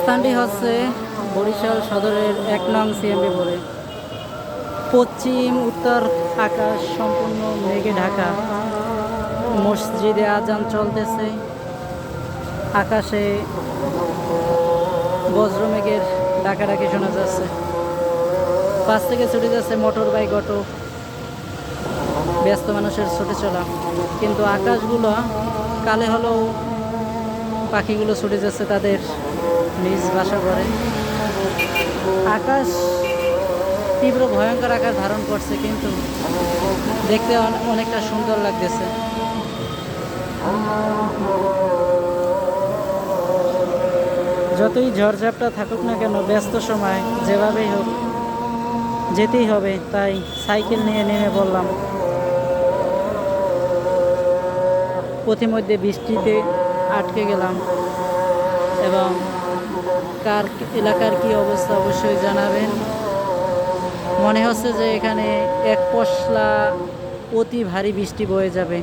স্থানটি হচ্ছে বরিশাল সদরের ১ নং সিএমবি বলে। পশ্চিম উত্তর আকাশ সম্পূর্ণ মেঘে ঢাকা। মসজিদে আজান চলতেছে, আকাশে বজ্রমেঘের ডাকাডাকি শোনা যাচ্ছে। পাশ থেকে ছুটে যাচ্ছে মোটর বাইক, অটো, ব্যস্ত মানুষের ছুটে চলা। কিন্তু আকাশগুলো কালে হলেও পাখিগুলো ছুটে যাচ্ছে তাদের নিজ বাসা ঘরে। আকাশ তীব্র ভয়ঙ্কর আকার ধারণ করছে, কিন্তু দেখতে অনেকটা সুন্দর লাগতেছে। যতই ঝড়ঝাপটা থাকুক না কেন, ব্যস্ত সময় যেভাবেই হোক যেতেই হবে, তাই সাইকেল নিয়ে নেমে পড়লাম। পথিমধ্যে বৃষ্টিতে আটকে গেলাম, এবং কার এলাকার কি অবস্থা অবশ্যই জানাবেন। মনে হচ্ছে যে এখানে এক পশলা অতি ভারী বৃষ্টি বয়ে যাবে।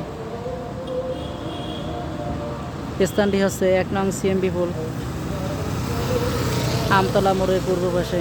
স্থানটি হচ্ছে ১ নং সিএমবি পুল, আমতলা মোড়ের পূর্ব পাশে।